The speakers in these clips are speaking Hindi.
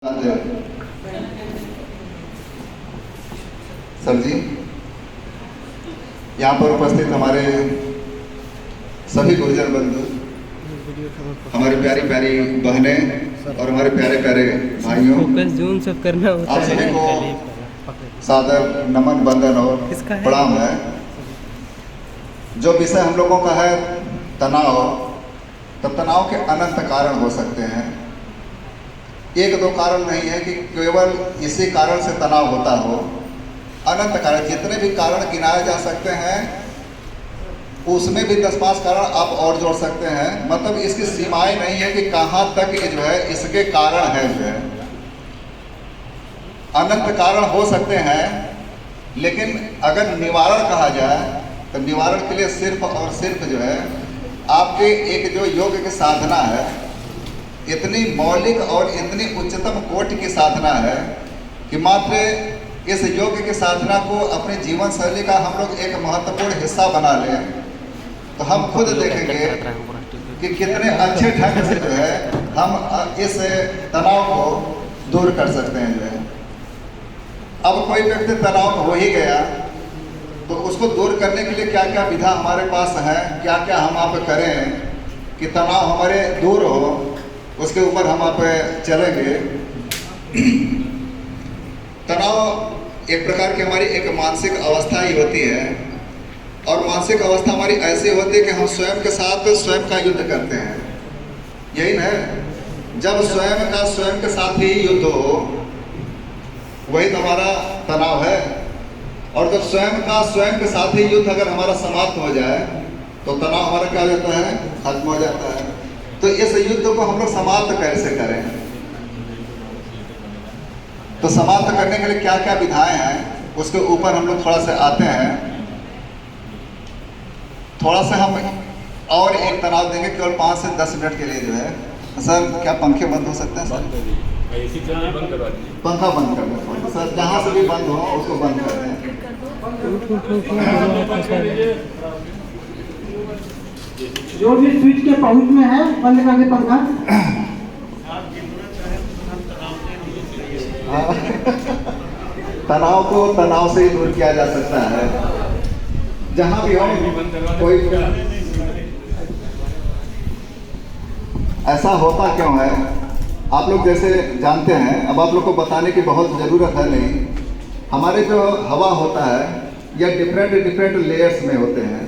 सर जी, यहाँ पर उपस्थित हमारे सभी गुरुजन बंधु, हमारी प्यारी प्यारी बहनें और हमारे प्यारे प्यारे भाइयों, जून सब करना होता आप सभी को सादर नमन, वंदन और प्रणाम है। जो विषय हम लोगों का है तनाव, तो तनाव के अनंत कारण हो सकते हैं। एक दो कारण नहीं है कि केवल इसी कारण से तनाव होता हो। अनंत कारण, जितने भी कारण गिनाए जा सकते हैं उसमें भी 10-5 कारण आप और जोड़ सकते हैं। मतलब इसकी सीमाएं नहीं है कि कहाँ तक ये जो है इसके कारण है। जो है अनंत कारण हो सकते हैं, लेकिन अगर निवारण कहा जाए तो निवारण के लिए सिर्फ और सिर्फ जो है आपके एक जो योग की साधना है, इतनी मौलिक और इतनी उच्चतम कोटि की साधना है कि मात्र इस योग की साधना को अपने जीवन शैली का हम लोग एक महत्वपूर्ण हिस्सा बना लें तो हम खुद देखेंगे कि कितने अच्छे ढंग से जो है हम इस तनाव को दूर कर सकते हैं। जो है अब कोई व्यक्ति तनाव हो ही गया तो उसको दूर करने के लिए क्या क्या विधा हमारे पास है, क्या क्या हम आप करें कि तनाव हमारे दूर हो, उसके ऊपर हम आप चलेंगे। तनाव एक प्रकार की हमारी एक मानसिक अवस्था ही होती है, और मानसिक अवस्था हमारी ऐसी होती है कि हम स्वयं के साथ स्वयं का युद्ध करते हैं। यही ना, जब स्वयं के साथ ही युद्ध हो वही तो हमारा तनाव है। और जब स्वयं के साथ ही युद्ध अगर हमारा समाप्त हो जाए तो तनाव हमारा क्या हो जाता है, खत्म हो जाता है। तो इस युद्ध को हम लोग समाप्त कैसे करें? तो समाप्त करने के लिए क्या क्या विधाएं हैं उसके ऊपर हम लोग थोड़ा सा आते हैं। थोड़ा सा हम और एक तनाव देंगे केवल 5 से 10 मिनट के लिए। जो है सर, क्या पंखे बंद हो सकते हैं सर? पंखा बंद कर दें सर, जहाँ से भी बंद हो उसको बंद कर दें। जो भी स्विच के पहुंच में है बंद कर दे पंखा। तनाव को तनाव से ही दूर किया जा सकता है, जहां भी हो। कोई ऐसा होता क्यों है आप लोग जैसे जानते हैं, अब आप लोग को बताने की बहुत ज़रूरत है नहीं। हमारे जो हवा होता है यह डिफरेंट लेयर्स में होते हैं,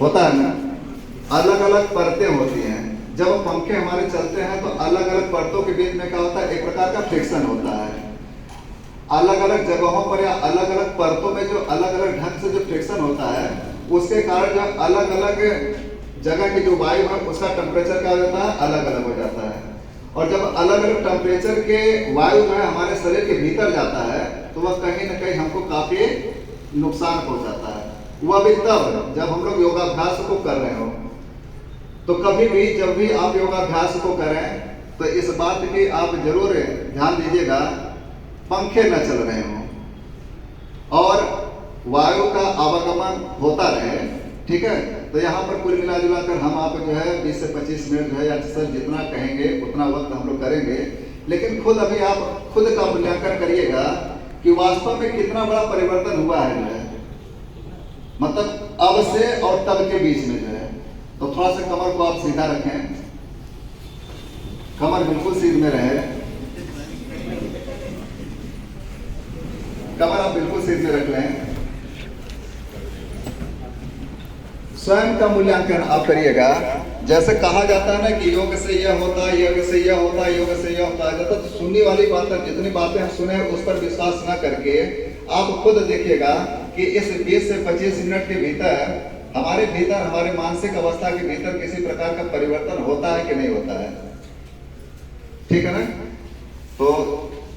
होता है ना, अलग अलग परतें होती हैं। जब पंखे हमारे चलते हैं तो अलग अलग परतों के बीच में क्या होता है, एक प्रकार का फ्रिक्शन होता है। अलग अलग जगहों पर या अलग अलग परतों में जो अलग अलग ढंग से जो फ्रिक्शन होता है उसके कारण जो अलग अलग जगह की जो वायु है उसका टेम्परेचर क्या हो जाता है, अलग अलग हो जाता है। और जब अलग अलग टेम्परेचर के वायु जो है हमारे शरीर के भीतर जाता है तो वह कहीं ना कहीं हमको काफ़ी नुकसान पहुंचाता है। वह भी तब जब हम लोग योगाभ्यास को कर रहे हो। तो कभी भी जब भी आप योगाभ्यास को करें तो इस बात की आप जरूर ध्यान दीजिएगा, पंखे न चल रहे हों और वायु का आवागमन होता रहे, ठीक है। तो यहाँ पर कुल मिला जुला कर हम आप जो है 20 से 25 मिनट जो है, या सर जितना कहेंगे उतना वक्त हम लोग करेंगे। लेकिन खुद अभी आप खुद का मूल्यांकन करिएगा कि वास्तव में कितना बड़ा परिवर्तन हुआ है। जो है मतलब अब से और तब के बीच में जो है, तो थोड़ा सा कमर को आप सीधा रखें, कमर बिल्कुल सीध में रहे, कमर आप बिल्कुल सीध में रख लें। स्वयं का मूल्यांकन आप करिएगा। जैसे कहा जाता है ना कि योग से यह होता है, योग से यह होता है, योग से यह होता है, तो सुनने वाली बात, जितनी बातें हम सुने उस पर विश्वास न करके आप खुद देखिएगा कि इस 20 से 25 मिनट के भीतर हमारे भीतर, हमारे मानसिक अवस्था के भीतर किसी प्रकार का परिवर्तन होता है कि नहीं होता है, ठीक है ना। तो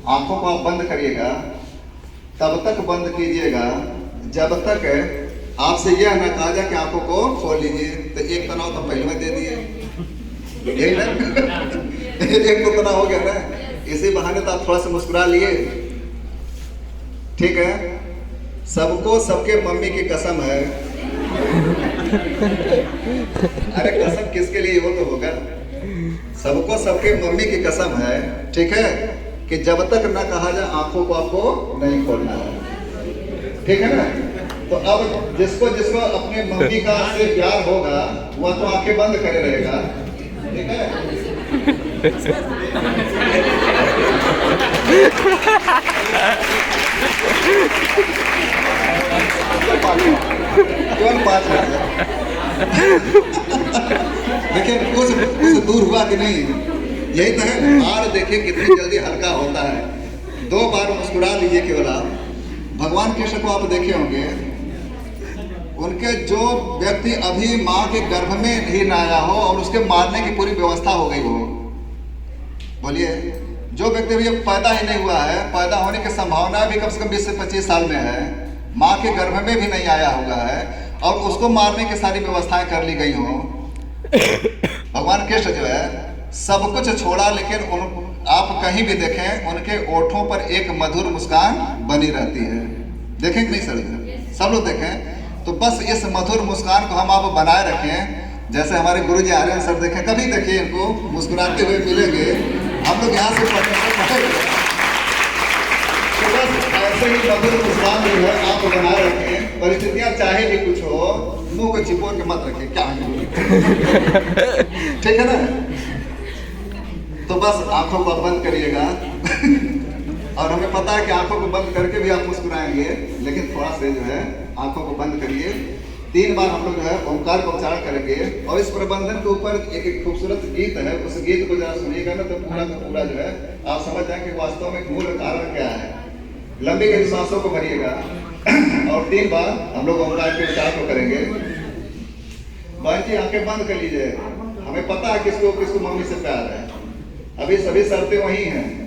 आंखों को आप बंद करिएगा, तब तक बंद कीजिएगा जब तक आपसे यह ना कहा जाए कि आंखों को खोल लीजिए। तो एक तनाव तो पहले में दे दिए, एक तो तनाव हो गया ना, इसी बहाने तो आप थोड़ा सा मुस्कुरा लिए, ठीक है। सबको सबके मम्मी की कसम है। अरे कसम किसके लिए, वो तो होगा सबको सबके मम्मी की कसम है, ठीक है, कि जब तक न कहा जाए आंखों को आपको नहीं खोलना है, ठीक है ना। तो अब जिसको जिसको अपने मम्मी का से प्यार होगा वह तो आंखें बंद करे रहेगा, ठीक है। केवल 5 मिनट देखिए कुछ दूर हुआ कि नहीं, यही तो है। बाल देखिए कितनी जल्दी हल्का होता है। 2 बार मुस्कुरा लीजिए केवल आप। भगवान कृष्ण को आप देखे होंगे, उनके जो व्यक्ति अभी माँ के गर्भ में ही न आया हो और उसके मारने की पूरी व्यवस्था हो गई हो, बोलिए, जो व्यक्ति अभी पैदा ही नहीं हुआ है, पैदा होने की संभावना भी कम से कम 20 से 25 साल में है, माँ के गर्भ में भी नहीं आया हुआ है और उसको मारने की सारी व्यवस्थाएं कर ली गई हो। भगवान कृष्ण जो है सब कुछ छोड़ा, लेकिन आप कहीं भी देखें उनके ओठों पर एक मधुर मुस्कान बनी रहती है। देखें कि नहीं सर, सब लोग देखें। तो बस इस मधुर मुस्कान को हम आप बनाए रखें। जैसे हमारे गुरु जी आ रहे हैं सर, देखें, कभी देखिए इनको मुस्कुराते हुए मिलेंगे, हम लोग यहाँ से पढ़ेंगे। तो बस ऐसे ही मधुर मुस्कान जो है आप बनाए रखें। परिस्थितियाँ चाहे भी कुछ हो, मुंह को चिपोर के मत रखें, क्या है, ठीक है ना। तो बस आंखों को बंद करिएगा और हमें पता है कि आंखों को बंद करके भी आप मुस्कुराएंगे, लेकिन थोड़ा से जो है आंखों को बंद करिए। 3 बार हम लोग जो है ओंकार का उच्चारण करेंगे और इस प्रबंधन के ऊपर एक खूबसूरत गीत है, उस गीत को जरा सुनिएगा ना तो पूरा का पूरा जो है आप समझ जाएं कि वास्तव में मूल कारण क्या है। लंबी गहरी सांसों को भरिएगा और 3 बार हम लोग ओंकार के उच्चारण को करेंगे। बहन जी आंखें बंद कर लीजिए। हमें पता है किसको किसको मम्मी से प्यार है, अभी सभी शर्तें वही हैं।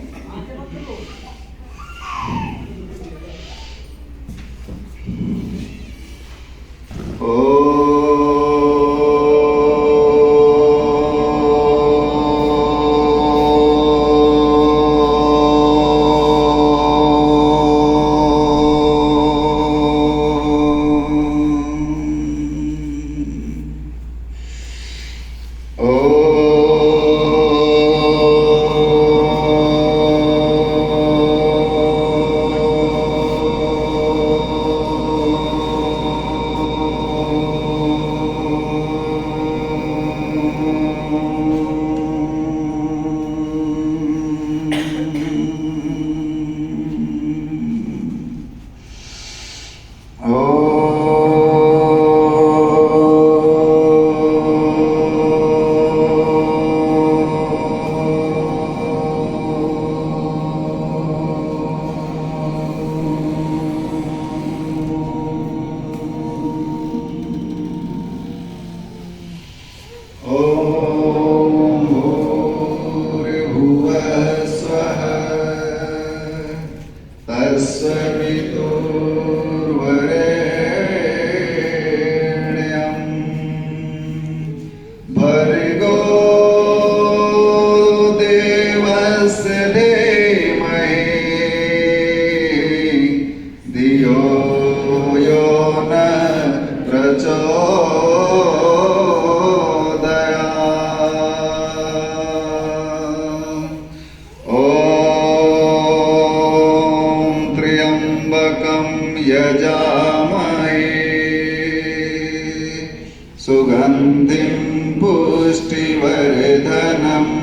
सुगंधिं पुष्टिवर्धनम्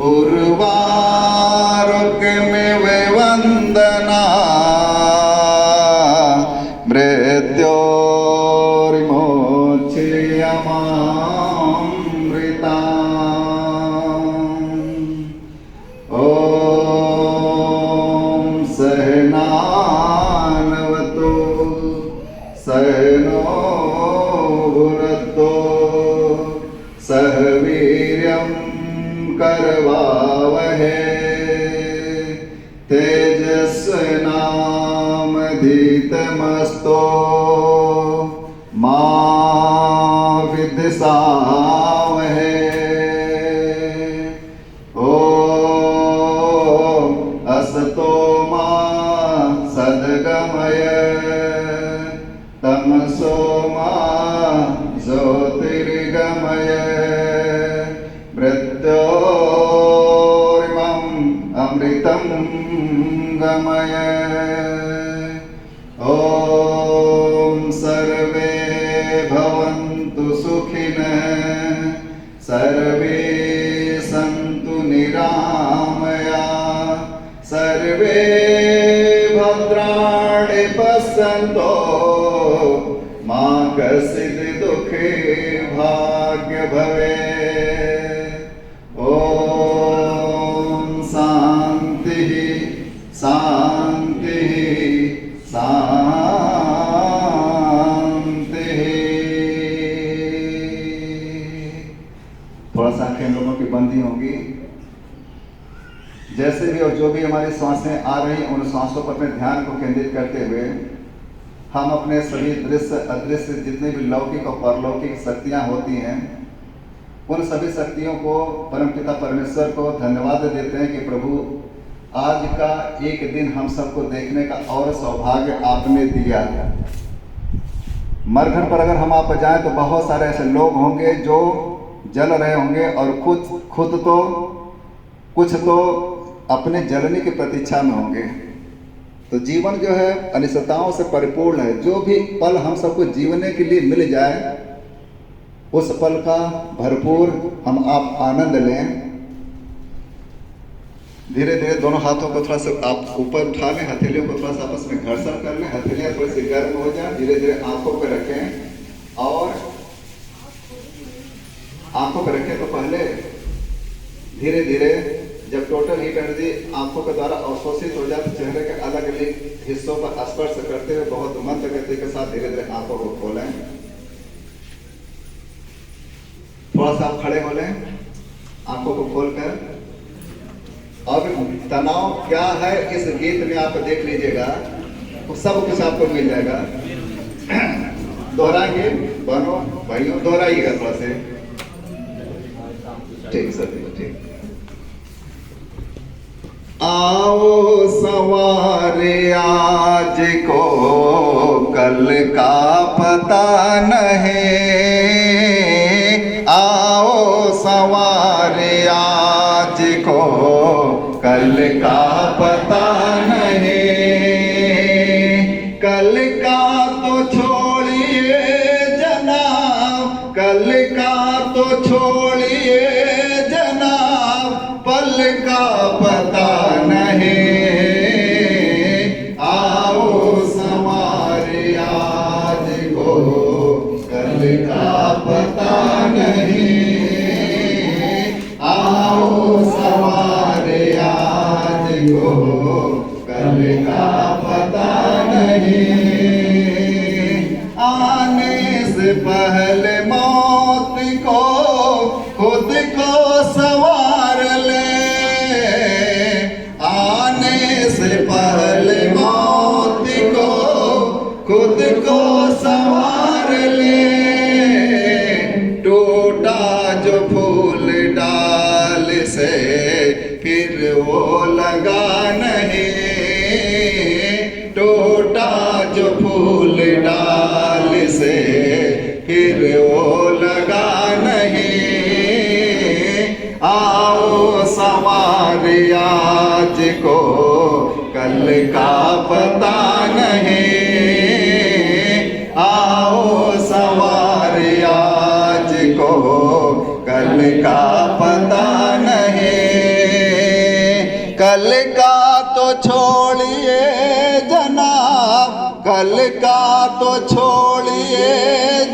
उर्वारुकमिव वन्दना मृत्योर्मोक्षयमामृता। ॐ सहनानवतु सहनो भुनक्तु सह वीर्यं करवावहै तेजस्विनामधीतमस्तु मा विद्विषावहै। ॐ असतो मा सद्गमय तमसो मा ज्योतिर्गमय। अमृतं गमय। ॐ सर्वे भवन्तु सुखिनः सर्वे सन्तु निरामया सर्वे भद्राणि पश्यन्तु मा कश्चित् दुःखे भाग्य भवेत्। ॐ शान्तिः शान्तिः शान्तिः। थोड़ा सा आंखें लोगों की बंदी होंगी। जैसे भी और जो भी हमारी सांसें आ रही हैं, उन सांसों पर अपने ध्यान को केंद्रित करते हुए हम अपने सभी दृश्य अदृश्य जितने भी लौकिक और परलौकिक शक्तियां होती हैं, उन सभी शक्तियों को परमपिता परमेश्वर को धन्यवाद देते हैं कि प्रभु आज का एक दिन हम सबको देखने का और सौभाग्य आपने दिया। मरघट पर अगर हम आप जाएं तो बहुत सारे ऐसे लोग होंगे जो जल रहे होंगे और खुद तो कुछ तो अपने जलने की प्रतीक्षा में होंगे। तो जीवन जो है अनिश्चितताओं से परिपूर्ण है। जो भी पल हम सबको जीवने के लिए मिल जाए उस पल का भरपूर हम आप आनंद लें। धीरे धीरे दोनों हाथों को थोड़ा सा आप ऊपर उठा लें, हथेलियों को थोड़ा सा आपस में घर्षण कर लें, हथेलियां थोड़ी सी गर्म हो जाए। धीरे धीरे आंखों पर रखें और आंखों पर रखें तो पहले धीरे धीरे जब टोटल हीट एनर्जी आंखों के द्वारा अवशोषित हो जाए तो चेहरे के अलग अलग हिस्सों पर स्पर्श करते हुए बहुत मंद गति के साथ धीरे धीरे आंखों को खोलें। थोड़ा सा आप खड़े हो लें, आंखों को खोलकर। अब तनाव क्या है इस गीत में आप देख लीजिएगा, तो सब कुछ आपको मिल जाएगा। दोहराएंगे बनो भाइयों, दोहराइएगा थोड़ा से। ठीक सर, ठीक। आओ सवारे आज को कल का पता नहीं, आओ सवारे आज को कल का पता नहीं। कल का तो छोड़िए जनाब, कल का तो छोड़िए जनाब, पल का पता नहीं। आओ सवारे आज को कल का पता नहीं, आओ सवारे आज को कल का पता नहीं। आने से पहले मौत को खुद को सवार ले, आने से पहले मौत को खुद को सवार ले। टूटा जो फूल डाल से फिर वो लगा नहीं, टूटा जो फूल डाल से फिर वो लगा नहीं। आओ सवारे आज को कल का पता नहीं, आओ सवारे आज को कल का पता नहीं। कल का तो छोड़िए जनाब, कल का तो छोड़िए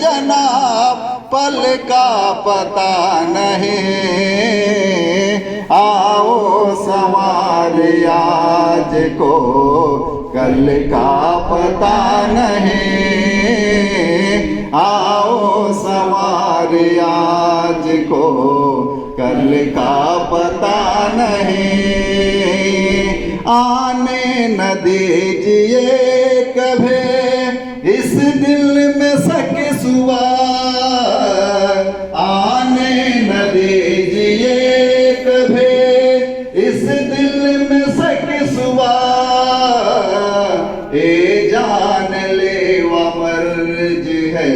जनाब, पल का पता नहीं। आओ सवारे आज को कल का पता नहीं, आओ सवारे आज को कल का पता नहीं। आने न दीजिए कभी इस दिल में शक सुआ, आने न दीजिए कभी इस दिल में शक सुआ। ए जान ले वो मर्ज है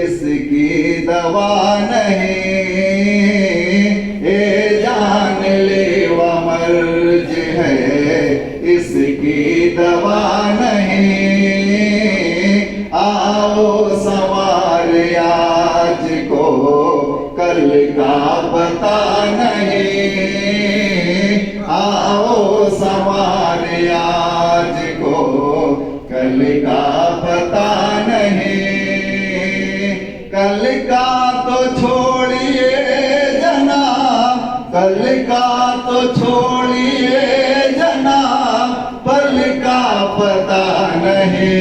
इसकी दवा नहीं, ए जान ले वो मर्ज तो छोड़िए जना, पल का पता नहीं,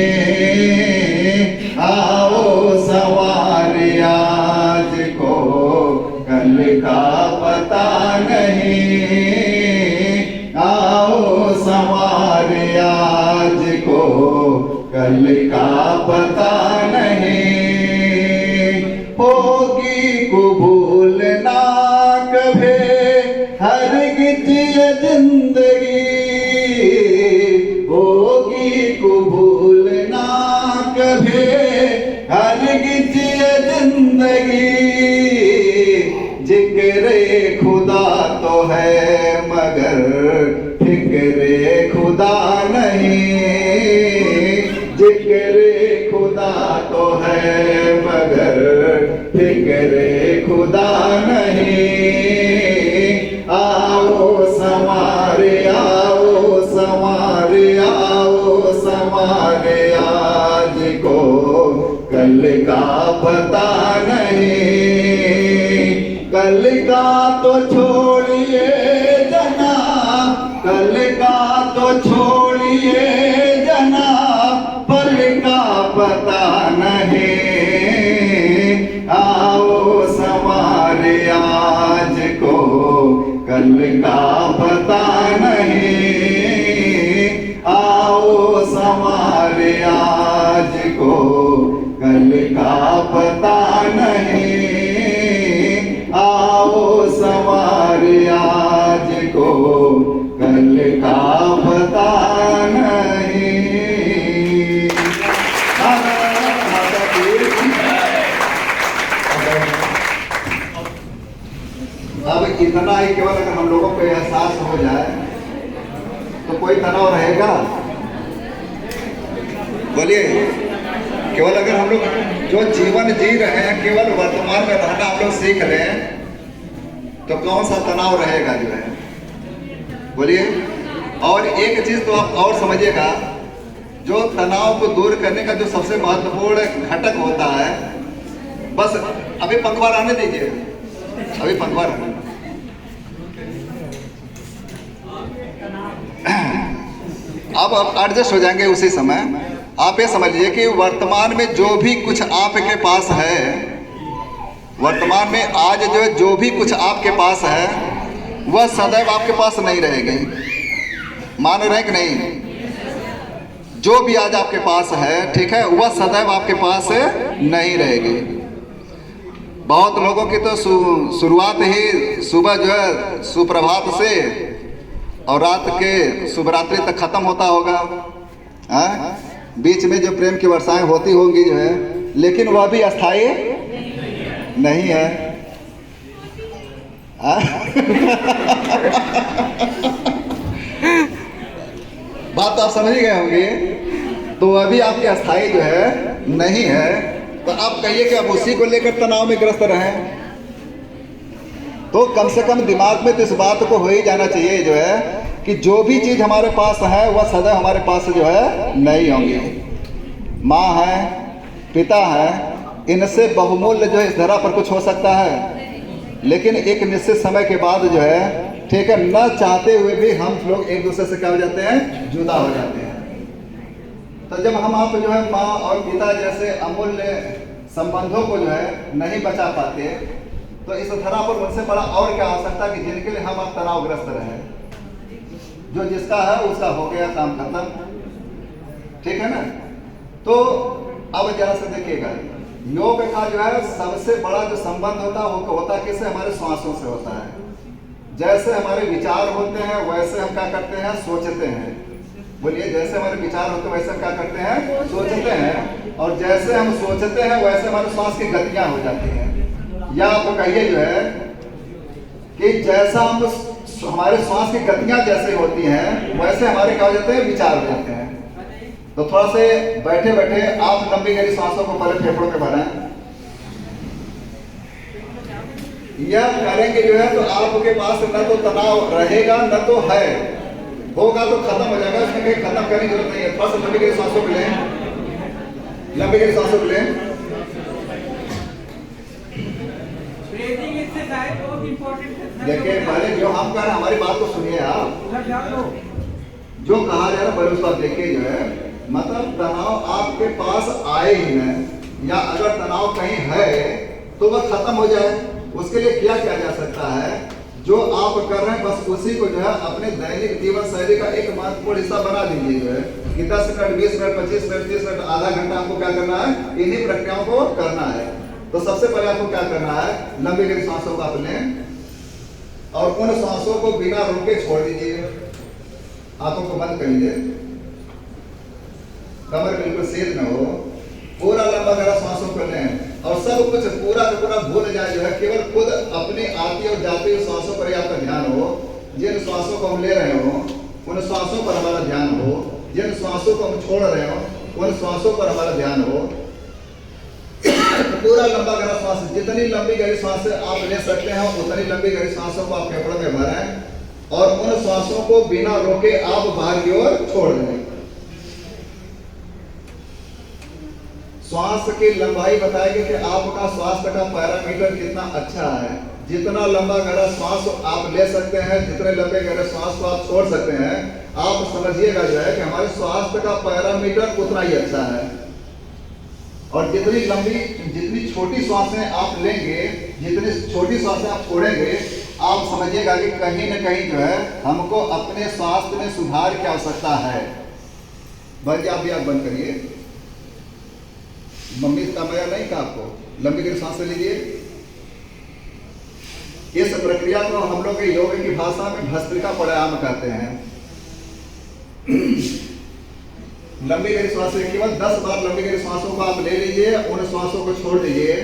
आओ सवारी आज को कल का पता नहीं, आओ सवारी आज को कल का पता नहीं। होगी कबूल ना कभी हरगिज़ ये जिंदगी, होगी कबूल ना कभी हरगिज़ ये जिंदगी। जिक्रे खुदा तो है मगर फिक्रे खुदा नहीं, जिक्रे खुदा तो है मगर फिक्रे खुदा नहीं। आओ संवारे आओ संवारे आओ संवारे आज को कल का पता नहीं, कल का तो छोड़िए जना, कल का तो छोड़िए जना, पल का पता नहीं, आओ संवारे आज को कल का पता नहीं, आओ संवारे आज को कल का पता नहीं, आओ संवारे आज को कल का पता नहीं। माता की अब इतना ही केवल अगर हम लोगों को एहसास हो जाए तो कोई तनाव रहेगा? बोलिए, केवल अगर हम लोग जो जीवन जी रहे हैं केवल वर्तमान में रहना हम लोग सीख लें तो कौन सा तनाव रहेगा जो है? बोलिए। और एक चीज तो आप और समझिएगा, जो तनाव को दूर करने का जो सबसे महत्वपूर्ण घटक होता है, बस अभी पंखा रहने दीजिए, अभी पंखा रहने, अब एडजस्ट हो जाएंगे उसी समय। आप ये समझ लीजिए कि वर्तमान में जो भी कुछ आपके पास है, वर्तमान में आज जो भी कुछ आपके पास है वह सदैव आपके पास नहीं रहेगी। मान रहे हैं कि नहीं? जो भी आज आपके पास है, ठीक है, वह सदैव आपके पास नहीं रहेगी। बहुत लोगों की तो शुरुआत ही सुबह जो है सुप्रभात से और रात के शुभरात्रि तक खत्म होता होगा। बीच में जो प्रेम की वर्षाएं होती होंगी जो है, लेकिन वह भी अस्थायी नहीं है। बात तो आप समझ ही गए होंगे। तो वह भी आपकी अस्थायी जो है नहीं है। तो आप कहिए कि अब उसी को लेकर तनाव में ग्रस्त रहें, तो कम से कम दिमाग में तो इस बात को हो ही जाना चाहिए जो है कि जो भी चीज़ हमारे पास है वह सदैव हमारे पास जो है नहीं होंगी। माँ है, पिता है, इनसे बहुमूल्य जो है इस धरा पर कुछ हो सकता है, लेकिन एक निश्चित समय के बाद जो है, ठीक है, न चाहते हुए भी हम लोग एक दूसरे से क्या हो जाते हैं, जुदा हो जाते हैं। तो जब हम आप जो है माँ और पिता जैसे अमूल्य संबंधों को जो है नहीं बचा पाते, तो इस धरा पर उनसे बड़ा और क्या हो सकता है कि जिनके लिए हम आप तनावग्रस्त रहे। जो जिसका है उसका हो गया, काम खत्म, ठीक है ना। तो अब जरा से देखिएगा, योग का जो है सबसे बड़ा जो संबंध होता है वो होता है किससे? हमारे श्वासों से होता है। जैसे हमारे विचार होते हैं वैसे हम क्या करते हैं, सोचते हैं। बोलिए, जैसे हमारे विचार होते हैं वैसे हम क्या करते हैं, सोचते हैं। और जैसे हम सोचते हैं वैसे हमारे श्वास की गतियां हो जाती हैं। या आप कहिए जो है कि जैसा हम हमारे श्वास की गतियां जैसे होती हैं वैसे हमारे क्या हो जाते हैं, विचार हो जाते हैं। तो थोड़ा से बैठे बैठे आप लंबी गहरी सांसों को पहले फेफड़ों में भरें। यह करेंगे जो है तो आपके पास न तो तनाव रहेगा न तो है, होगा तो खत्म हो जाएगा, उसमें कहीं खत्म करने की जरूरत नहीं है। थोड़ा सा लंबी गहरी सांसों को लें, लंबी गहरी सांसों को लें। एक्सरसाइज बहुत इम्पोर्टेंट है। देखिए पहले जो हम कर रहे हैं हमारी बात को सुनिए आप। उधर ध्यान दो। जो कहा जा रहा है पहले उसको आप देखिए, जो है मतलब तनाव आपके पास आए ही नहीं, या अगर तनाव कहीं है तो वह खत्म हो जाए। उसके लिए क्या किया जा सकता है, जो आप कर रहे हैं बस उसी को जो है अपने दैनिक जीवन शैली का एक महत्वपूर्ण हिस्सा बना दीजिए। जो है कि 10 मिनट 20 मिनट 25 मिनट 30 मिनट आधा घंटा आपको क्या करना है, इन्हीं प्रक्रियाओं को करना है। तो सबसे पहले आपको क्या करना है, लंबी गहरी सांसों को आप लें और उन सांसों को बिना रोके छोड़ दीजिए। आंखों को बंद कर लीजिए, कमर बिल्कुल सीध न हो, पूरा लंबा गहरा सांसों को लें और सब कुछ पूरा का पूरा भूल जाए। जो है केवल खुद अपनी आती और जाती हुई सांसों पर ही आपका ध्यान हो। जिन श्वासों को हम ले रहे हो उन श्वासों पर हमारा ध्यान हो, जिन श्वासों को हम छोड़ रहे हो उन श्वासों पर हमारा ध्यान हो। पूरा लंबा गहरा श्वास, जितनी लंबी गहरी सांस आप ले सकते हैं उतनी लंबी गहरी सांसों को आप फेफड़ों में भरें और उन श्वासों को बिना रोके आप बाहर की ओर छोड़ दें। श्वास की लंबाई बताएगी कि आपका स्वास्थ्य का पैरामीटर कितना अच्छा है। जितना लंबा गहरा श्वास आप ले सकते हैं, जितने लंबे गहरे श्वास को आप छोड़ सकते हैं, आप समझिएगा जो है कि हमारे स्वास्थ्य का पैरामीटर उतना ही अच्छा है। और जितनी छोटी सांसें आप लेंगे, जितनी छोटी सांसें आप छोड़ेंगे, आप समझिएगा कि कहीं न कहीं जो है हमको अपने स्वास्थ्य में सुधार की आवश्यकता है। भाई आप भी आँख बंद करिए। मम्मी का मया नहीं कहा आपको, लंबी गहरी सांसें लीजिए। इस प्रक्रिया को हम लोग योग की भाषा में भस्त्रिका प्राणायाम कहते हैं। लंबी गहरी सांसें केवल 10 बार लंबी गहरी सांसों को आप ले लीजिए, उन सांसों को छोड़ दीजिए।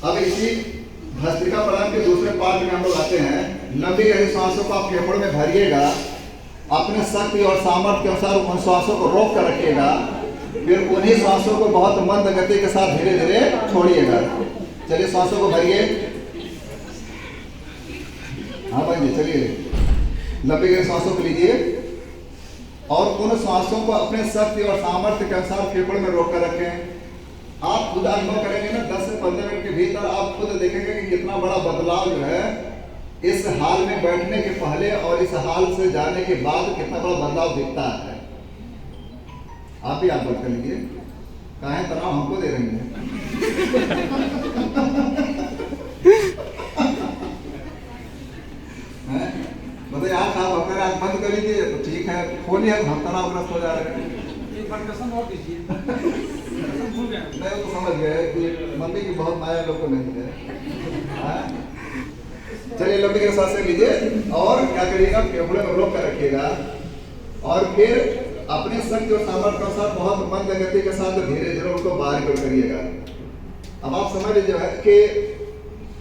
अब इसी भस्त्रिका प्राणायाम के दूसरे पार्ट में हम लोग आते हैं। लंबी गहरी सांसों को आप फेफड़ों में भरिएगा, अपने शक्ति और सामर्थ्य के अनुसार उन श्वासों को रोक कर रखिएगा, फिर उन्हीं श्वासों को बहुत मंद गति के साथ धीरे धीरे छोड़िएगा। चलिए श्वासों को भरिए। हाँ भाई चलिए, लंबी गहरी सांसों को लीजिए और उन श्वासों को अपने शक्ति और सामर्थ्य के अनुसार फेफड़ों में रोक कर रखें। आप खुद अनुभव करेंगे ना, 10 से 15 मिनट के भीतर आप खुद देखेंगे कि कितना बड़ा बदलाव जो है इस हाल में बैठने के पहले और इस हाल से जाने के बाद कितना बड़ा बदलाव दिखता है। आप भी आप बात कर लीजिए, काहे तनाव हमको दे रही है। मतलब आप अगर आँख बंद कर लीजिए तो ठीक है, खोलिए हम तनावग्रस्त हो जा रहे हैं। एक बार कसम और दीजिए। भूल गया मैं तो समझ गया कि मम्मी की बहुत माया लोग को नहीं है। चलिए लंबी गहरी सांसें लीजिए और क्या करिएगा, फेफड़े में रोक कर रखिएगा और फिर अपने शक्ति और सामर्थ्य के अनुसार बहुत मंद गति के साथ धीरे धीरे उनको बाहर कर करिएगा। अब आप समझ लीजिए है कि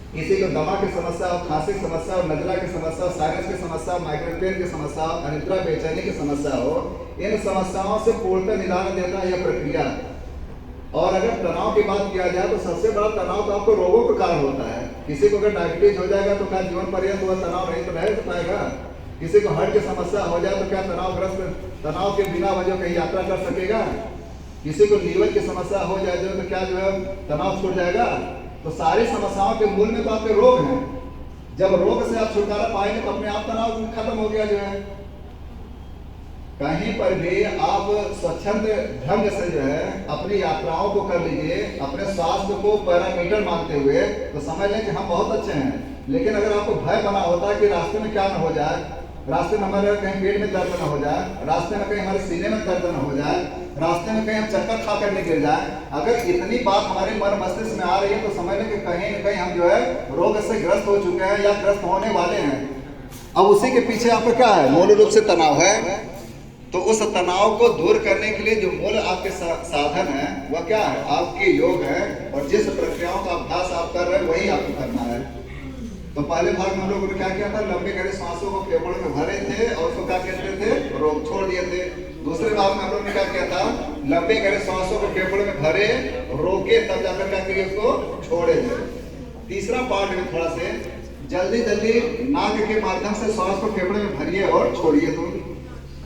किसी को दमा की समस्या हो, खांसी की समस्या हो, नजला की समस्या हो, साइनस की समस्या हो, माइग्रेन पेन की समस्या हो, अनिद्रा बेचैनी की समस्या हो, इन समस्याओं से पूर्णतः निदान देता है यह प्रक्रिया। और अगर तनाव की बात किया जाए तो सबसे बड़ा तनाव तो आपको रोगों के कारण होता है। किसी को अगर डायबिटीज हो जाएगा तो क्या जीवन पर्यंत वह तनाव नहीं तो रह पाएगा। किसी को हार्ट की समस्या हो जाए तो क्या तनाव के बिना वजह कहीं यात्रा कर सकेगा। किसी को लीवर की समस्या हो जाए तो क्या जो है तनाव छूट जाएगा। तो सारी समस्याओं के मूल में तो आपके रोग हैं। जब रोग से आप छुटकारा पाएंगे तो अपने आप तनाव खत्म हो गया। जो है कहीं पर भी आप स्वच्छंद ढंग से जो है अपनी यात्राओं को कर लीजिए, अपने स्वास्थ्य को पैरामीटर मानते हुए, तो समझ लें कि हम बहुत अच्छे हैं। लेकिन अगर आपको भय बना होता है कि रास्ते में क्या न हो जाए, रास्ते में हमारे कहीं पेट में दर्द न हो जाए, रास्ते में कहीं हमारे सीने में दर्द न हो जाए, रास्ते में कहीं हम चक्कर खा कर निकल जाए, अगर इतनी बात हमारे मन मस्तिष्क में आ रही है तो समझ लें कि कहीं न कहीं हम जो है रोग से ग्रस्त हो चुके हैं या ग्रस्त होने वाले हैं। अब उसी के पीछे आपका क्या है, मूल रूप से तनाव है। तो उस तनाव को दूर करने के लिए जो मूल आपके साधन है वह क्या है, आपके योग है। और जिस प्रक्रियाओं का अभ्यास आप कर रहे हैं वही आपको करना है। तो पहले भाग में हम लोगों ने क्या किया था, लंबे गहरे सांसों को फेफड़ों में भरे थे और उसको क्या कहते थे, रोक छोड़ दिए थे। दूसरे भाग में हम लोगों ने क्या किया था, लंबे गहरे सांसों को फेफड़ों में भरे, रोके, तब जाकर क्या करिए उसको छोड़े थे। तीसरा पार्ट में थोड़ा से जल्दी जल्दी नाक के माध्यम से सांस को फेफड़े में भरिए और छोड़िए। तो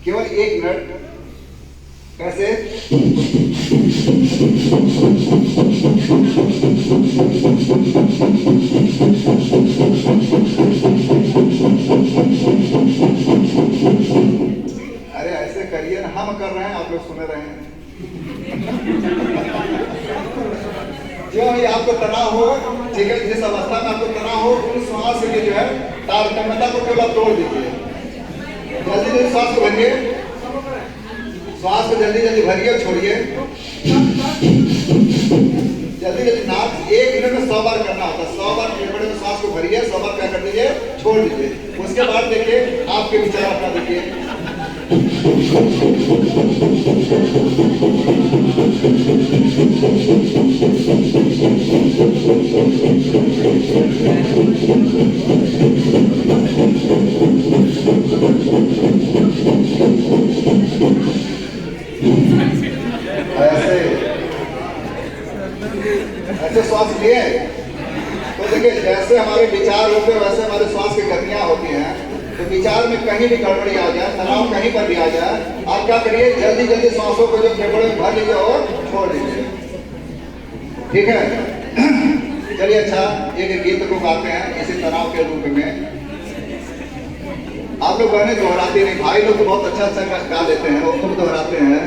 केवल 1 मिनट कैसे? अरे ऐसे करिए ना, हम कर रहे हैं, आप लोग सुन रहे हैं। जो ही आपको तनाव हो, ठीक है, जिस अवस्था में आपको तनाव हो, उन श्वास के जो है तारतम्यता को केवल तोड़ दीजिए। जल्दी जल्दी श्वास को भरिए, श्वास को जल्दी जल्दी भरिए, छोड़िए। जल्दी जल्दी नाक 1 मिनट में 100 बार करना होता है। 100 बार फेफड़े में श्वास को भरिए, 100 बार क्या कर दीजिए, छोड़ दीजिए। उसके बाद देखिए आपके विचार अपना देखिए। ऐसे श्वास लिए तो देखिए, जैसे हमारे विचार होते हैं वैसे हमारे श्वास की गतियां होती हैं। तो विचार में कहीं भी गड़बड़ी आ जाए, तनाव कहीं पर भी आ जाए, आप क्या करिए, जल्दी जल्दी श्वासों को जो फेफड़े में भर लीजिए और छोड़ दीजिए। ठीक है, चलिए। अच्छा, एक गीत को गाते हैं इसी तनाव के रूप में। आप लोग गाने दोहराते नहीं, भाई लोग तो बहुत अच्छा गा लेते हैं, वो खुद दोहराते हैं,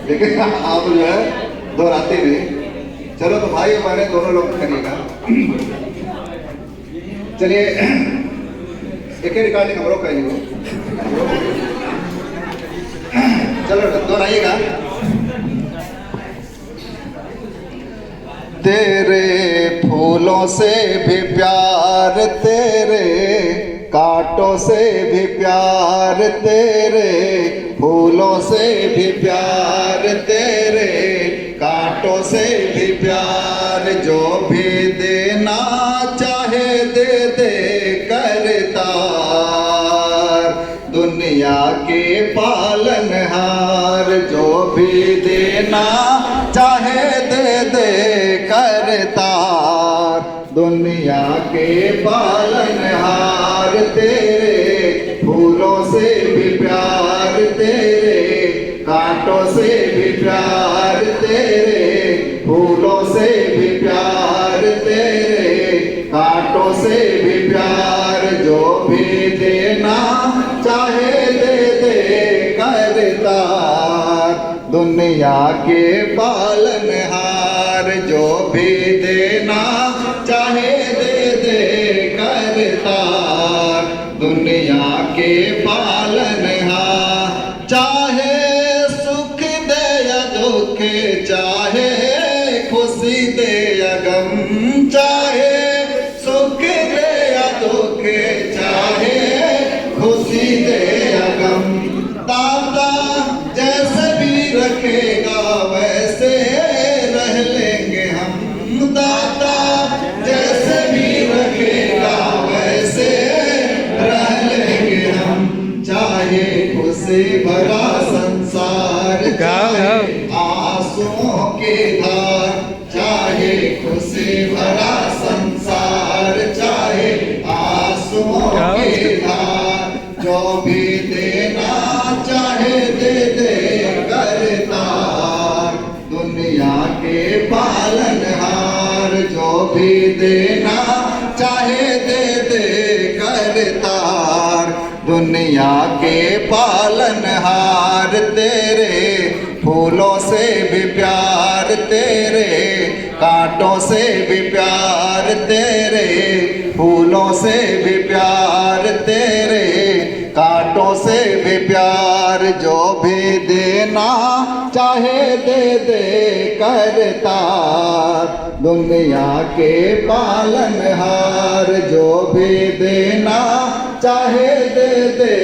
लेकिन आप जो है दोहराते नहीं। चलो तो भाई और बहनें दोनों लोग करिएगा। चलिए, एक ही रिकॉर्डिंग हम लोग करेंगे। चलो दोहराइएगा। तेरे फूलों से भी प्यार, तेरे कांटों से भी प्यार, तेरे फूलों से भी प्यार, तेरे कांटों से भी प्यार, जो भी देना चाहे दे दे करतार, दुनिया के पालनहार, जो भी देना चाहे दे दे करतार, दुनिया के पालनहार, तेरे फूलों से भी प्यार, तेरे कांटों से भी प्यार, तेरे फूलों से भी प्यार, तेरे कांटों से भी प्यार, जो भी देना चाहे दे दे करतार, दुनिया के पालनहार, जो भी देना चाहे दे दे करतार, दुनिया के पालनहार, चाहे चाहे खुशी दे या गम, चाहे सुख दे या दुख, चाहे खुशी दे या गम, दाता जैसे भी रखेगा वैसे रह लेंगे हम, दाता जैसे भी रखेगा वैसे रह लेंगे हम, चाहे खुशी भरा संसार, चाहे आंसुओं की धार, चाहे खुशी भरा संसार, चाहे आंसुओं की धार, जो भी देना चाहे दे दे करतार, दुनिया के पालनहार, जो भी देना चाहे दे दे करतार, दुनिया के पालनहार, तेरे फूलों से भी प्यार, तेरे कांटों से भी प्यार, तेरे फूलों से भी प्यार, तेरे कांटों से भी प्यार, जो भी देना चाहे दे दे करतार, दुनिया के पालनहार, जो भी देना चाहे दे दे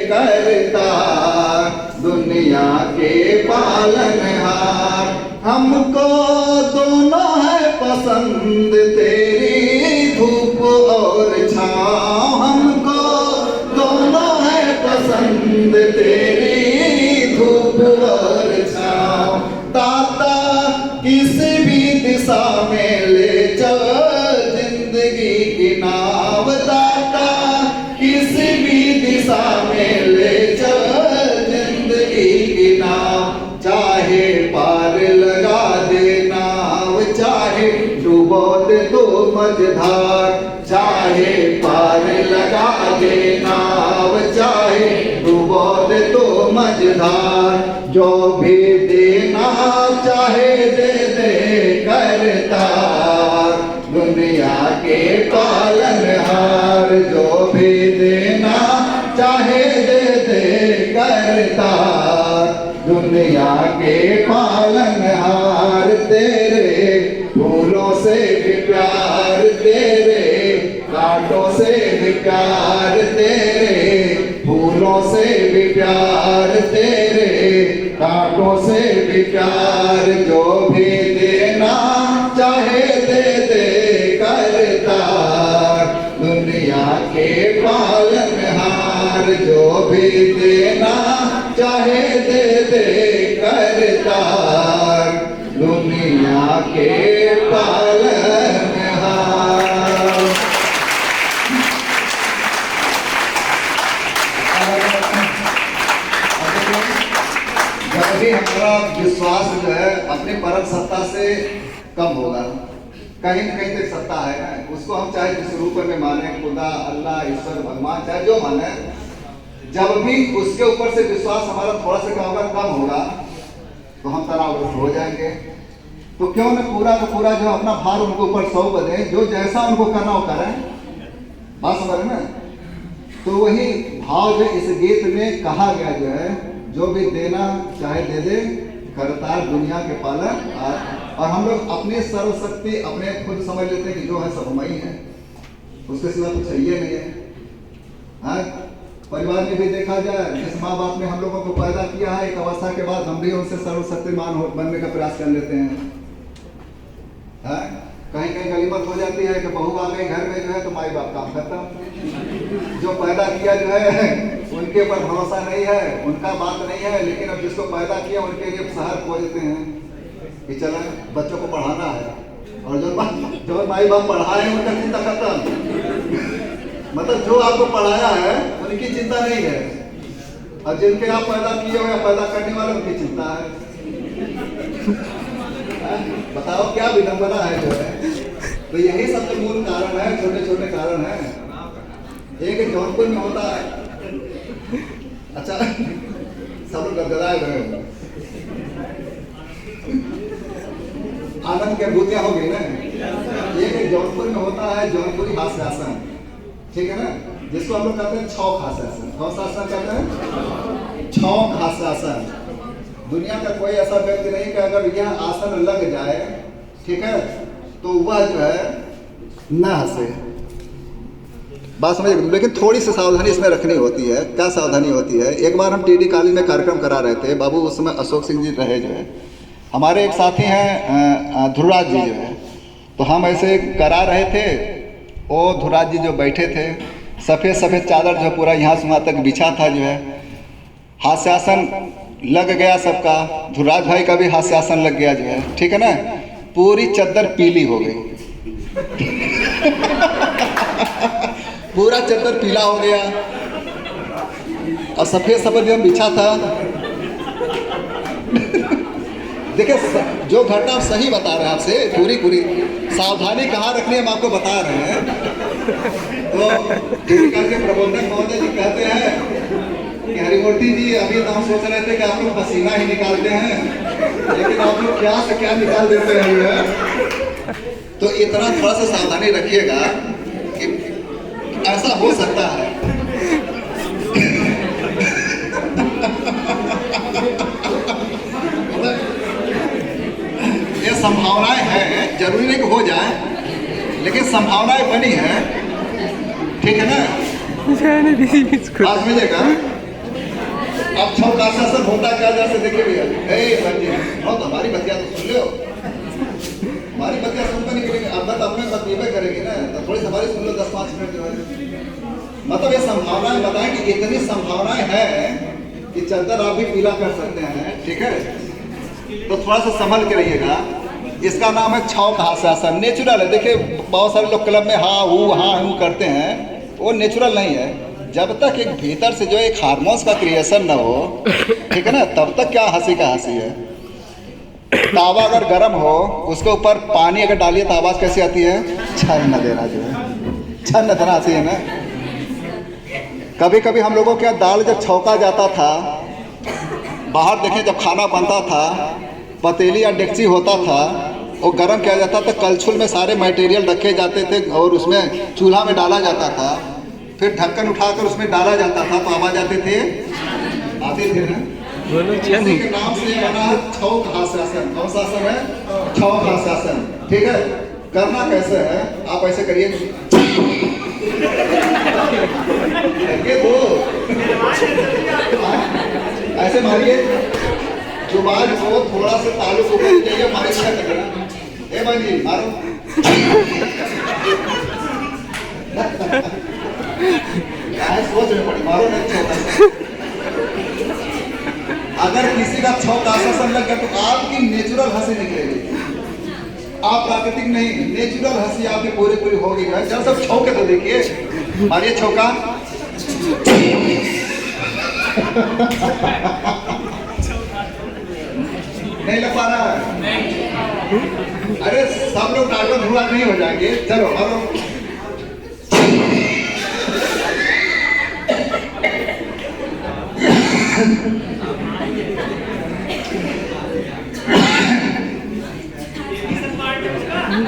करतार, दुनिया के पालनहार, हमको दोनों है पसंद, तेरी धूप और छाँव, हमको दोनों है पसंद, तेरी धूप और छाँव, दाता किसी भी दिशा में ले चल जिंदगी की नाव, दाता किसी भी दिशा में ले चल जिंदगी की नाव, चाहे समझदार, जो भी देना चाहे दे दे करतार, दुनिया के पालनहार, जो भी देना चाहे दे दे करतार, दुनिया के पालनहार, तेरे फूलों से भी प्यार, तेरे कांटों से भी प्यार, तेरे फूलों से भी प्यार, तेरे कांटों से भी प्यार, जो भी देना चाहे दे दे करतार, दुनिया के पालनहार, जो भी देना चाहे दे दे करतार, दुनिया के पालनहार। जब भी हमारा विश्वास जो है अपने परम सत्ता से कम होगा, कहीं न कहीं तक सत्ता है ना, उसको हम चाहे जिस रूप में माने, खुदा, अल्लाह, ईश्वर, भगवान, चाहे जो माने, जब भी उसके ऊपर से विश्वास हमारा थोड़ा सा कम होगा तो हम तनावग्रस्त हो जाएंगे। तो क्यों न पूरा का पूरा जो अपना भार उनके ऊपर सौंप दें, जो जैसा उनको करना हो करें। बात समझ में? तो वही भाव जो इस गीत में कहा गया जो है, जो भी देना चाहे दे दे करतार, दुनिया के पालन। और हम लोग अपनी सर्वशक्ति अपने खुद समझ लेते हैं कि जो है सब हम ही है, उसके सिवा कुछ चाहिए नहीं है। परिवार में भी देखा जाए, जिस माँ बाप ने हम लोगों को पैदा किया है, एक अवस्था के बाद हम भी उनसे सर्वशक्तिमान बनने का प्रयास कर लेते हैं। कहीं कहीं गनीमत हो जाती है कि बहू आ गई घर में जो है तो माई बाप काम खत्म। जो पैदा किया जो है उनके ऊपर भरोसा नहीं है, उनका बात नहीं है, लेकिन अब जिसको पैदा किया उनके लिए शहर खोजते हैं कि चलो बच्चों को पढ़ाना है, और जो माई बाप पढ़ाए उनका चिंता खत्म। मतलब जो आपको पढ़ाया है उनकी चिंता नहीं है, और जिनके आप पैदा किए हुए पैदा करने वाले उनकी चिंता है। बताओ क्या विडंबना है जो है। तो यही सबसे मूल कारण है, छोटे छोटे कारण है। एक जौनपुर में होता है, अच्छा सब लोग गदगदाए हुए आनंद की अनुभूतियां हो गई ना। एक जौनपुर में होता है जौनपुरी हास्यासन, ठीक है ना, जिसको हम लोग कहते हैं छौक हास्यासन। कौन सा आसन कहते हैं? छौक हास्यासन। दुनिया का कोई ऐसा व्यक्ति नहीं कि अगर यह आसन लग जाए, ठीक है, तो वह जो है न हंसे। बात समझ, लेकिन थोड़ी सी सावधानी इसमें रखनी होती है। क्या सावधानी होती है? एक बार हम टीडी कॉलेज में कार्यक्रम करा रहे थे, बाबू उस समय अशोक सिंह जी रहे जो है, हमारे एक साथी हैं ध्रुवराज जी जो है, तो हम ऐसे करा रहे थे। वो ध्रुवराज जी जो बैठे थे, सफ़ेद सफ़ेद चादर जो पूरा यहाँ से वहाँ तक बिछा था जो है, हास्यासन लग गया सबका, ध्रुवराज भाई का भी हास्यासन लग गया जो है, ठीक है ना, पूरी चद्दर पीली हो गई। पूरा चद्दर पीला हो गया, और सफ़ेद सफ़ेद जो बिछा था। देखिए जो घटना आप सही बता रहे हैं, आपसे पूरी सावधानी कहाँ रखनी है हम आपको बता रहे हैं। तो टीका के प्रबंधक महोदय जी कहते हैं कि हरिमूर्ति जी, अभी तो हम सोच रहे थे कि आप लोग पसीना ही निकालते हैं, लेकिन आप लोग क्या से क्या निकाल देते हैं जो है। तो इतना थोड़ा सा सावधानी रखिएगा कि ऐसा हो सकता है। ये संभावनाएं हैं, जरूरी नहीं कि हो जाए, लेकिन संभावनाएं बनी है, ठीक है ना। बात मिलेगा। अब छौक आश्वासन होता क्या, जैसे देखिए भैया, तो हमारी बतिया तो सुन लो, हमारी बतिया सुनकर निकलेंगे। अब तो अपने बतिए करेगी ना, तो थोड़ी हमारी सुन लो 10-5 मिनट जो है। मतलब ये संभावनाएं बताएं कि इतनी संभावनाएं हैं कि चद्दर आप भी पीला कर सकते हैं, ठीक है। तो थोड़ा सा संभल के रहिएगा। इसका नाम है छौक हास्यासन। नेचुरल है। देखिए बहुत सारे लोग क्लब में हाँ हूँ करते हैं, वो नेचुरल नहीं है। जब तक एक भीतर से जो एक हार्मोन्स का क्रिएशन ना हो, ठीक है ना, तब तक क्या हंसी का हंसी है। तावा अगर गर्म हो, उसके ऊपर पानी अगर डालिए तो आवाज़ कैसी आती है? छन न देना जो है, छन न देना हंसी है ना। कभी कभी हम लोगों के यहाँ दाल जब छौका जाता था बाहर देखें जब खाना बनता था, पतीली या डेक्ची होता था, वो गर्म किया जाता था, कलछुल में सारे मटेरियल रखे जाते थे और उसमें चूल्हा में डाला जाता था, फिर ढक्कन उठाकर उसमें डाला जाता था तो आवाज आते थे ना। इसी के नाम से बना है छौक हास्यासन। कौन सा आसन है? छौक हास्यासन। ठीक है, करना कैसे है, आप ऐसे करिए, दो ऐसे मारिए, जुबान को थोड़ा सा तालु को जाइए, मारे क्या करना, ए भाई जी मारो। सोच में पड़ी, मारो नहीं छौका। अगर किसी का छौका आसन लग गया तो आपकी नेचुरल हंसी निकलेगी, आप प्राकृतिक नहीं, नेचुरल हंसी आपकी पूरी पूरी होगी। जब सब छौके तो देखिए, मारिए छौका। नहीं लग पा रहा है? अरे सब लोग नाटक धुआ नहीं हो जाएंगे, चलो मारो।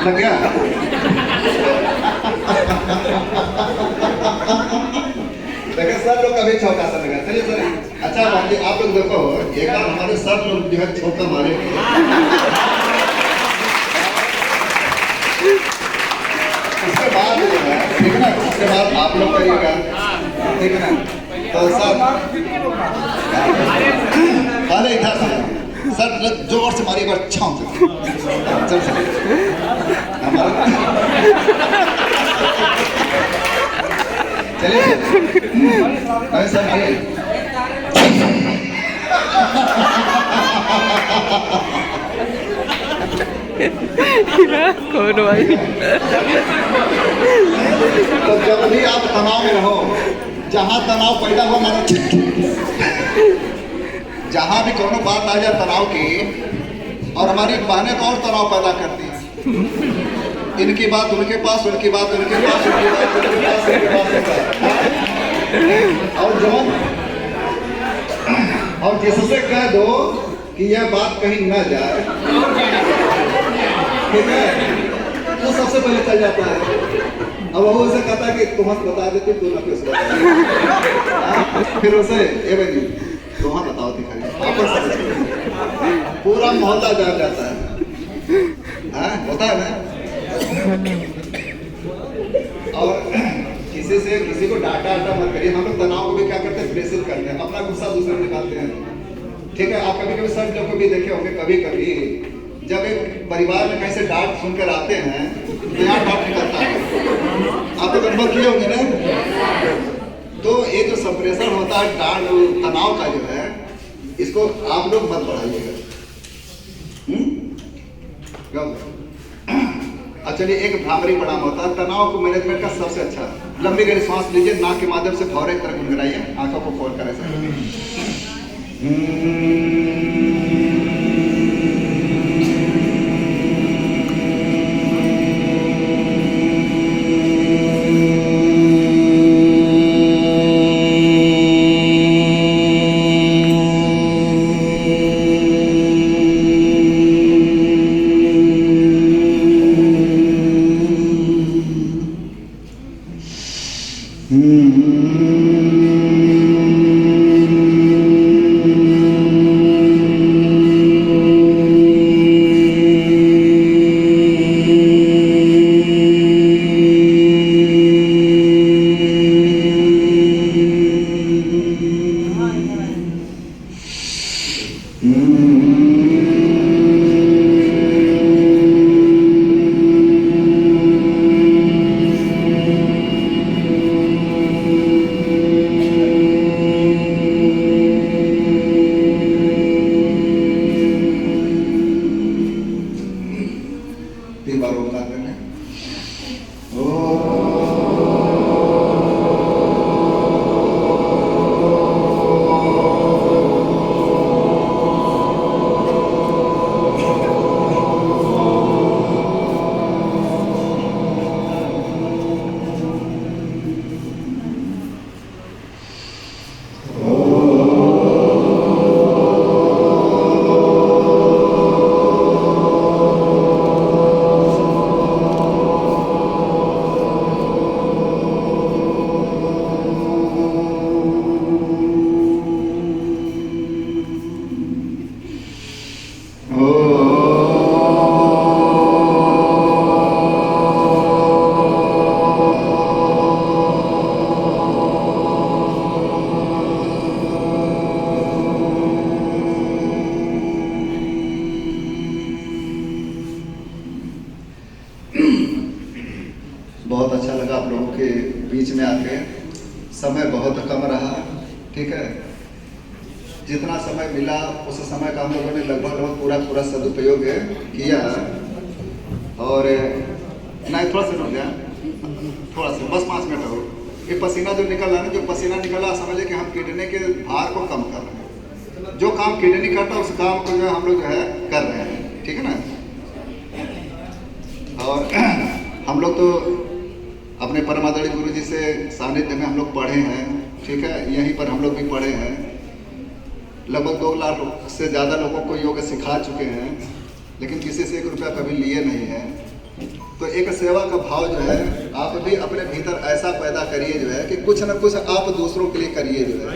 लग गया? देखिए सब लोग कभी छौका सा लगा। चलिए सर, अच्छा बाकी आप लोग देखो, एक बार हमारे सब लोग जो है छौका मारे, उसके बाद जो है, ठीक है ना, उसके बाद आप लोग करिएगा, ठीक है ना। तो सर अरे इधर सर जोर से मारिए, बार छाँव से चल सर चलिए अरे सर मारिए। कौन भाई? तो जब भी आप तनाव में रहो, जहाँ तनाव पैदा हो, मानो जहाँ भी कोनो बात आ जाए तनाव की, और हमारी बहनें तो और तनाव पैदा करती हैं, इनकी बात उनके पास, उनकी बात उनके पास, उनकी बात उनके पास, उनके पास। और जिससे कह दो कि यह बात कहीं न जाए, ठीक है, तो सबसे पहले चल जाता है। अब वो उसे कहता है कि तुम बता देते, तू ना कुछ बता, फिर उसे ए भाई तुम बताओ, पूरा मोहल्ला जान जाता है, होता है ना। और किसी को डांटा मत करिए। हम लोग तनाव को भी क्या करते हैं, प्रेषित करते हैं, अपना गुस्सा दूसरे में निकालते हैं, ठीक है। आप कभी कभी सर लोग को भी देखे होंगे, कभी कभी जब एक परिवार में कैसे डांट सुनकर आते हैं तो यहाँ डांट निकलता है, आप लोग अनुभव किए होंगे ना। तो ये जो सप्रेशन होता है डांट तनाव का जो है, इसको आप लोग मत बढ़ाइएगा। चलिए, एक भ्रामरी प्रणाम होता है, तनाव को मैनेजमेंट का सबसे अच्छा। लंबी गहरी सांस लीजिए, नाक के माध्यम से फौरन तरह गुनगुनाइए, आंखों को खोल कर ऐसा समय बहुत कम रहा, ठीक है। जितना समय मिला उस समय का हम लोगों ने लगभग पूरा सदुपयोग किया। और नहीं, थोड़ा सा रुक गया, थोड़ा सा, बस 5 मिनट हो। ये पसीना जो निकल रहा है ना, जो पसीना निकला, समझिए कि हम किडनी के भार को कम कर रहे हैं। जो काम किडनी करता है उस काम को जो है हम लोग जो है कर रहे हैं, ठीक है ना। और हम लोग तो अपने परम आदरणीय गुरु जी से सानिध्य में हम लोग पढ़े हैं, ठीक है। यहीं पर हम लोग भी पढ़े हैं। लगभग 2 लाख से ज़्यादा लोगों को योग सिखा चुके हैं, लेकिन किसी से 1 रुपया कभी लिए नहीं है। तो एक सेवा का भाव जो है आप भी अपने भीतर ऐसा पैदा करिए जो है कि कुछ न कुछ आप दूसरों के लिए करिए जो है।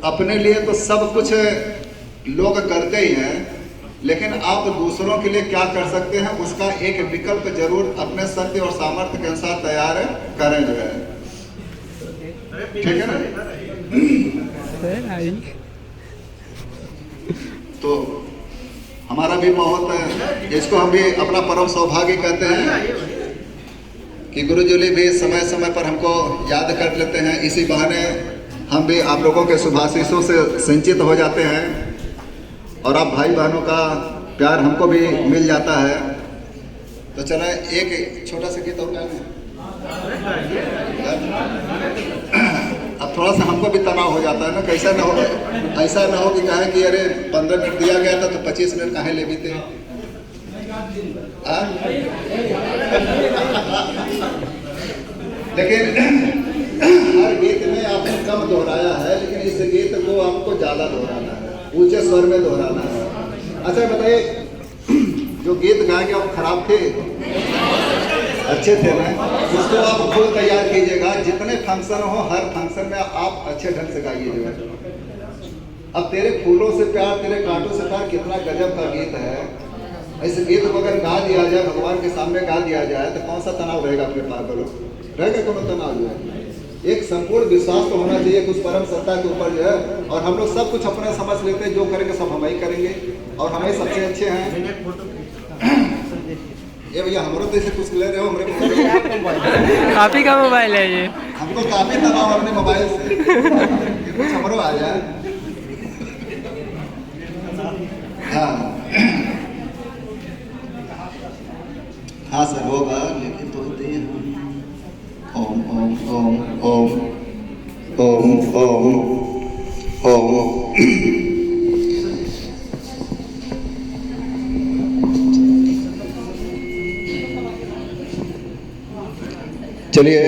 अपने लिए तो सब कुछ लोग करते ही हैं, लेकिन आप दूसरों के लिए क्या कर सकते हैं उसका एक विकल्प जरूर अपने शक्ति और सामर्थ्य के अनुसार तैयार करें जो है, ठीक है ना। तो हमारा भी बहुत, इसको हम भी अपना परम सौभाग्य कहते हैं कि गुरुजी भी समय समय पर हमको याद कर लेते हैं। इसी बहाने हम भी आप लोगों के शुभाशीषों से सिंचित हो जाते हैं और आप भाई बहनों का प्यार हमको भी मिल जाता है। तो चलो एक छोटा सा गीत और गाएं। अब थोड़ा सा हमको भी तनाव हो जाता है ना, कैसा ना हो, ऐसा ना हो कि कहे कि अरे 15 मिनट दिया गया था तो 25 मिनट काहे ले बीते। लेकिन हर गीत में आपने कम दोहराया है, लेकिन इस गीत को आपको ज़्यादा दोहराना है, ऊंचे स्वर में दोहराना है। अच्छा बताइए, जो गीत गाए आप खराब थे, अच्छे थे ना, उसको आप खुद तैयार कीजिएगा। जितने फंक्शन हो हर फंक्शन में आप अच्छे ढंग से गाइए जो है। अब तेरे फूलों से प्यार, तेरे कांटों से प्यार कितना गजब का गीत है। इस गीत को अगर गा दिया जाए, भगवान के सामने गा दिया जाए, तो कौन सा तनाव रहेगा अपने पास, बोलो रहेगा कौन तनाव जो है। एक संपूर्ण विश्वास तो होना चाहिए कुछ परम सत्ता के ऊपर जो है। और हम लोग सब कुछ अपना समझ लेते हैं, जो करेंगे सब हम ही करेंगे और हम ही सबसे अच्छे हैं। ये भैया हमारे तो इसे कुछ ले रहे हो, हमारे आप ही का मोबाइल है ये। हमको काफी तनाव अपने मोबाइल से, कुछ हमारो आ जाए। हाँ हाँ सर होगा, लेकिन तो होते हैं ओम ओम ओम ओम ओम ओम ओम। चलिए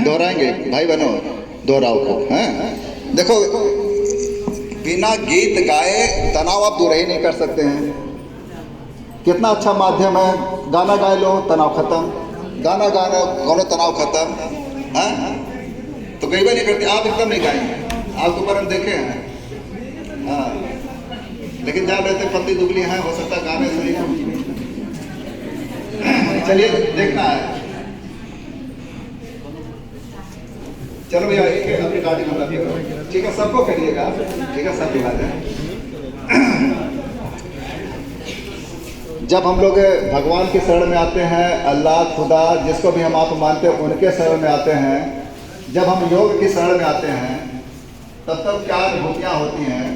दोहराएंगे भाई बहनों, दोहराओ को हैं। देखो बिना गीत गाए तनाव आप दूर ही नहीं कर सकते हैं। कितना अच्छा माध्यम है, गाना गा लो तनाव खत्म, गाना गाना गानो तनाव खत्म हैं। तो कई बार नहीं करते, आप एकदम नहीं गाएंगे, आपके ऊपर हम देखे हैं। हाँ लेकिन जहाँ रहते पत्ती दुबली हैं, हो सकता है गाने सही हो। चलिए देखना है। चलो भैया एक अपनी गाड़ी में रखिएगा, ठीक है, सबको करिएगा, ठीक है, सब दिखा दें। जब हम लोग भगवान की शरण में आते हैं, अल्लाह खुदा जिसको भी हम आप मानते हैं उनके शरण में आते हैं, जब हम योग की शरण में आते हैं, तब तब क्या अनुभूतियाँ होती हैं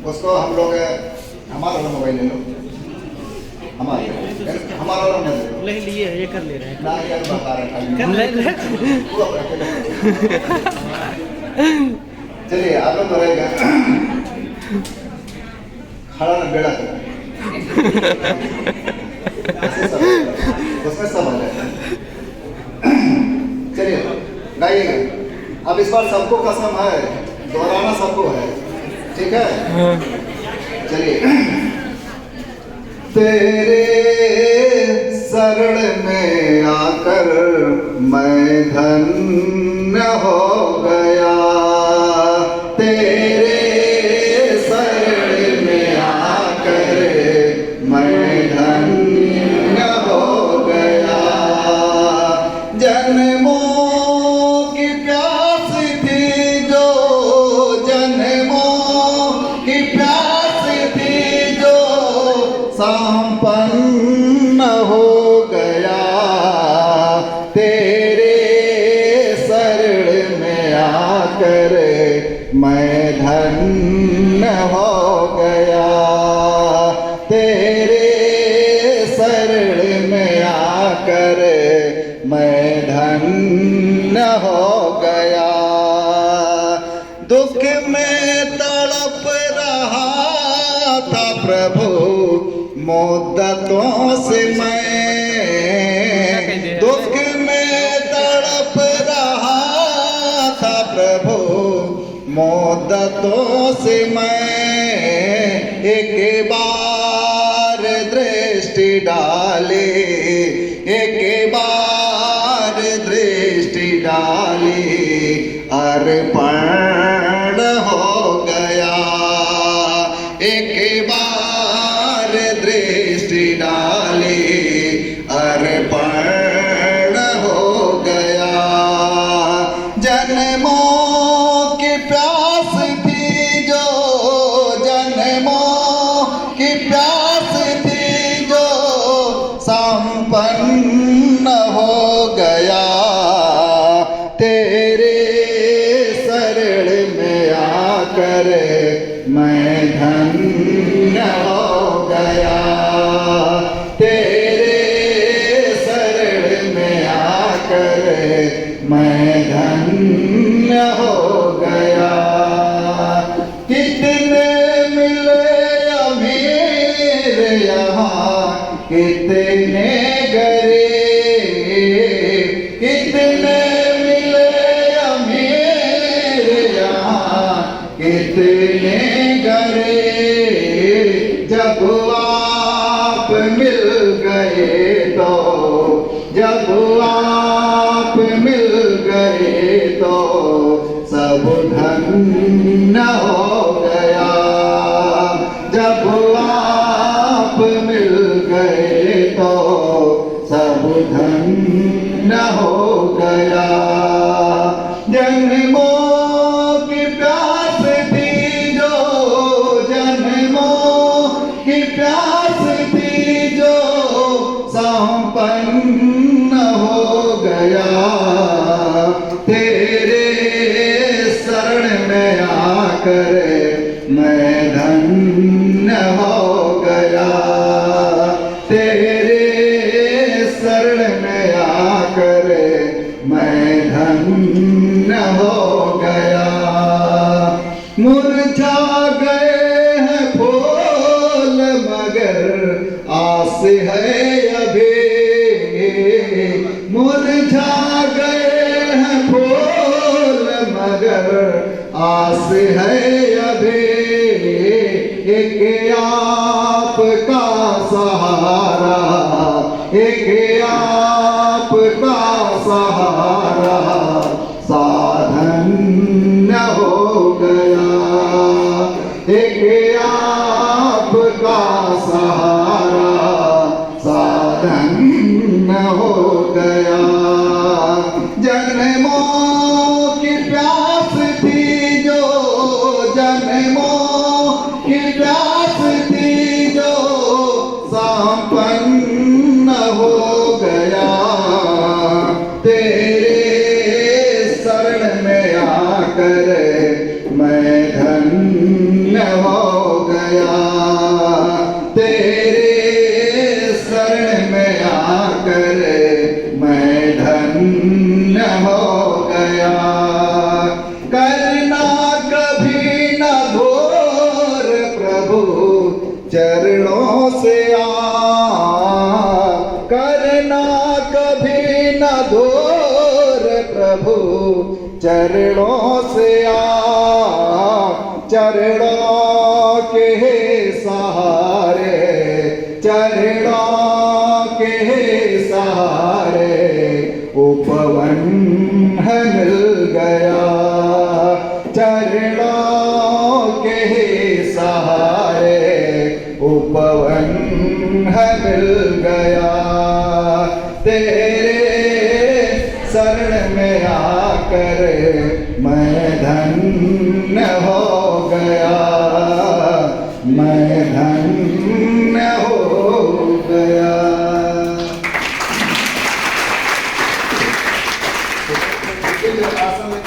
उसको हम लोग, हमारा वाला मोबाइल ले लो, हमारा वाला ले लिए, ये कर ले रहे हैं ना यार, बता रहे चलिए आप लोग रहेगा खड़ा ना बेड़ा कर उसमें सब आ जाएगा। चलिए गाइएगा। अब इस बार सबको कसम है, दोहराना सबको है, ठीक है। चलिए। तेरे शरण में आकर मैं धन्य हो गया, तेरे शरण में आकर मैं धन्य हो गया। जन्मों की प्यास थी जो, जन्मों की प्यास थी जो संपन्न हो गया, तेरे शरण में आकर मैं धन्य हो गया, तेरे शरण में आकर मैं धन्य हो गया। दुख में तड़प रहा था प्रभु मुद्दतों से मैं, दुख में तड़प रहा था प्रभु मुद्दतों से मैं, एक बार दृष्टि डाली, एक बार दृष्टि डाली, अर्पण हो गया, एक बार दृष्टि डाली, अर्पण हो गया। जन्मों की प्यास थी जो, जन्मों की प्यास थी जो संपन्न हो गया, तेरे शरण में आकर मैं धन्य हो गया, तेरे शरण में आकर मैं धन्य हो गया। कितने मिले अमीर यहाँ, कितने गरीब, कितने मिले अमीर यहाँ, कितने गरीब, जब आप मिल गए तो, जब आप मिल गए तो सब धन्य हो गया, जब आप मिल गए तो सब धन्य हो गया। जन्मों की प्यास थी जो, जन्मों की प्यास थी जो संपन्न हो गया, तेरे शरण में आकर मैं धन्य हो गया, तेरे शरण में आकर मैं धन्य हो गया। मुरझा गए हैं फूल मगर आस है अभी, मुरझा गए हैं फूल मगर आस है अभी, एक आपका सहारा, एक आपका सहारा साधन हो गया, एक आपका सहारा साधन हो गया। जन्मों की प्यास थी जो, जन्मों की प्यास थी जो संपन्न हो गया, तेरे शरण में आकर मैं धन्य हो गया, तेरे शरण में आकर मैं धन्य हो गया। करना कभी न घोर प्रभु चरणों से करना कभी न घोर प्रभु चरणों से चरणों के सहारे, चरणों के सहारे उपवन मिल गया, चरणों के सहारे उपवन मिल गया, तेरे शरण में आकर मैं धन्य हो गया, मैं धन्य हो गया। आसन